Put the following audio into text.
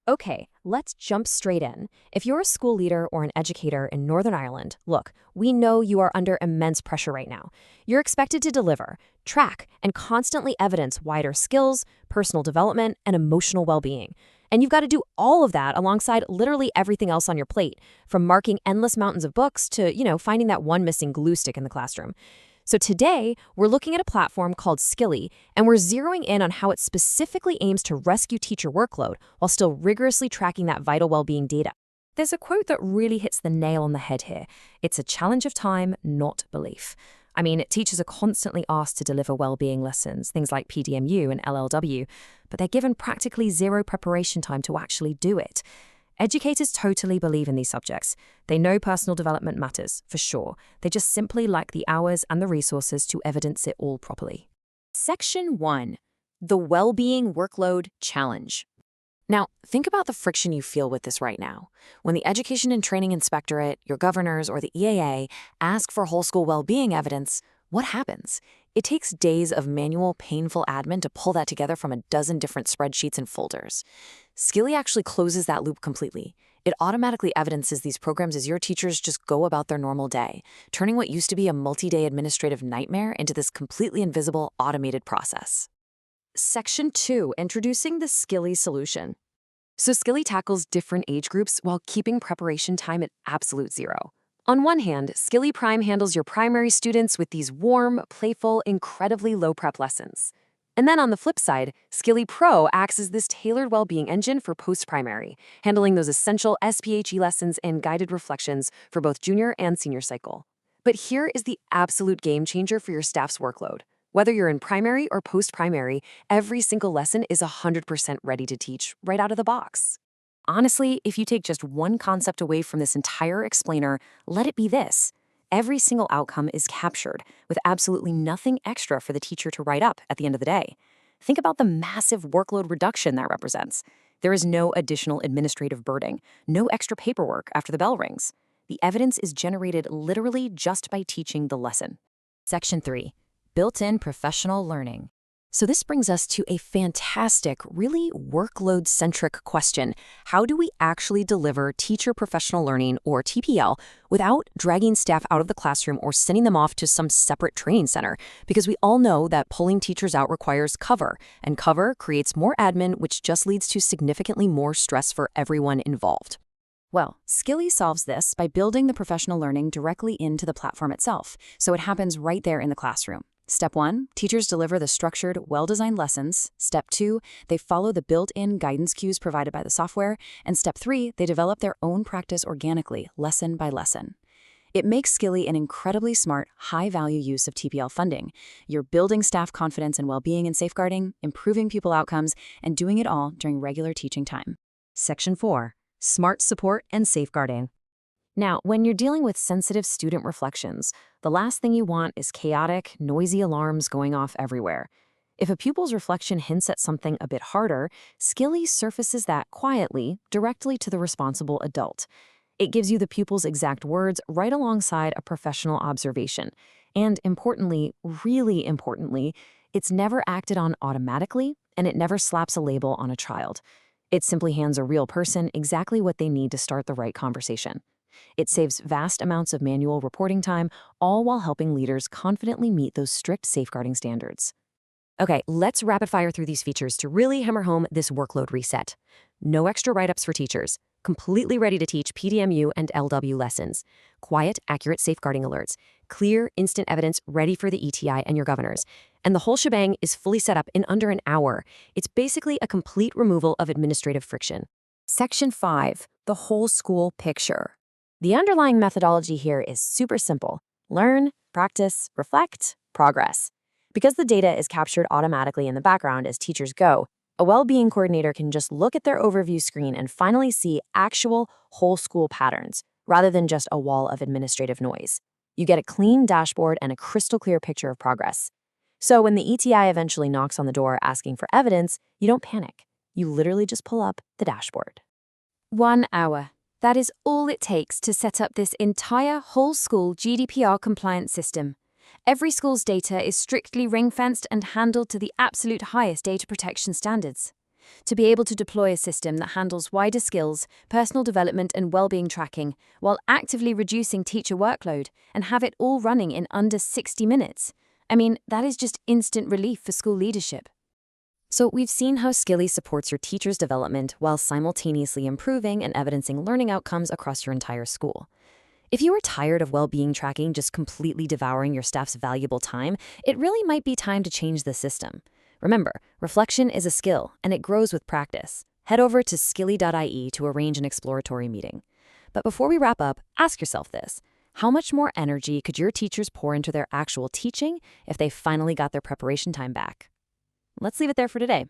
Okay, let's jump straight in. If you're a school leader or an educator in Northern Ireland, look, we know you are under immense pressure right now. You're expected to deliver, track, and constantly evidence wider skills, personal development, and emotional well-being. And you've got to do all of that alongside literally everything else on your plate, from marking endless mountains of books to, finding that one missing glue stick in the classroom. So today, we're looking at a platform called Skilly, and we're zeroing in on how it specifically aims to rescue teacher workload while still rigorously tracking that vital well-being data. There's a quote that really hits the nail on the head here. It's a challenge of time, not belief. I mean, teachers are constantly asked to deliver well-being lessons, things like PDMU and LLW, but they're given practically zero preparation time to actually do it. Educators totally believe in these subjects. They know personal development matters, for sure. They just simply lack the hours and the resources to evidence it all properly. Section 1. The Wellbeing Workload Challenge. Now, think about the friction you feel with this right now. When the Education and Training Inspectorate, your governors, or the EAA ask for whole school well-being evidence, what happens? It takes days of manual, painful admin to pull that together from a dozen different spreadsheets and folders. Skilly actually closes that loop completely. It automatically evidences these programs as your teachers just go about their normal day, turning what used to be a multi-day administrative nightmare into this completely invisible, automated process. Section 2, Introducing the Skilly Solution. So Skilly tackles different age groups while keeping preparation time at absolute zero. On one hand, Skilly Prime handles your primary students with these warm, playful, incredibly low-prep lessons. And then on the flip side, Skilly Pro acts as this tailored well-being engine for post-primary, handling those essential SPHE lessons and guided reflections for both junior and senior cycle. But here is the absolute game changer for your staff's workload. Whether you're in primary or post-primary, every single lesson is 100% ready to teach right out of the box. Honestly, if you take just one concept away from this entire explainer, let it be this. Every single outcome is captured with absolutely nothing extra for the teacher to write up at the end of the day. Think about the massive workload reduction that represents. There is no additional administrative burden, no extra paperwork after the bell rings. The evidence is generated literally just by teaching the lesson. Section 3. Built-in professional learning. So this brings us to a fantastic, really workload-centric question. How do we actually deliver teacher professional learning, or TPL, without dragging staff out of the classroom or sending them off to some separate training center? Because we all know that pulling teachers out requires cover, and cover creates more admin, which just leads to significantly more stress for everyone involved. Well, Skilly solves this by building the professional learning directly into the platform itself, so it happens right there in the classroom. Step 1, teachers deliver the structured, well-designed lessons. Step 2, they follow the built-in guidance cues provided by the software. And Step 3, they develop their own practice organically, lesson by lesson. It makes Skilly an incredibly smart, high-value use of TPL funding. You're building staff confidence in well-being and safeguarding, improving pupil outcomes, and doing it all during regular teaching time. Section 4, Smart Support and Safeguarding. Now, when you're dealing with sensitive student reflections, the last thing you want is chaotic, noisy alarms going off everywhere. If a pupil's reflection hints at something a bit harder, Skilly surfaces that quietly, directly to the responsible adult. It gives you the pupil's exact words right alongside a professional observation. And importantly, really importantly, it's never acted on automatically, and it never slaps a label on a child. It simply hands a real person exactly what they need to start the right conversation. It saves vast amounts of manual reporting time, all while helping leaders confidently meet those strict safeguarding standards. Okay, let's rapid fire through these features to really hammer home this workload reset. No extra write-ups for teachers. Completely ready to teach PDMU and LW lessons. Quiet, accurate safeguarding alerts. Clear, instant evidence ready for the ETI and your governors. And the whole shebang is fully set up in under an hour. It's basically a complete removal of administrative friction. Section 5, the whole school picture. The underlying methodology here is super simple. Learn, practice, reflect, progress. Because the data is captured automatically in the background as teachers go, a well-being coordinator can just look at their overview screen and finally see actual whole school patterns, rather than just a wall of administrative noise. You get a clean dashboard and a crystal clear picture of progress. So when the ETI eventually knocks on the door asking for evidence, you don't panic. You literally just pull up the dashboard. 1 hour. That is all it takes to set up this entire whole school GDPR compliant system. Every school's data is strictly ring-fenced and handled to the absolute highest data protection standards. to be able to deploy a system that handles wider skills, personal development, and well-being tracking, while actively reducing teacher workload, and have it all running in under 60 minutes. I mean, that is just instant relief for school leadership. So we've seen how Skilly supports your teacher's development while simultaneously improving and evidencing learning outcomes across your entire school. If you are tired of well-being tracking just completely devouring your staff's valuable time, it really might be time to change the system. Remember, reflection is a skill, and it grows with practice. Head over to skilly.ie to arrange an exploratory meeting. But before we wrap up, ask yourself this. How much more energy could your teachers pour into their actual teaching if they finally got their preparation time back? Let's leave it there for today.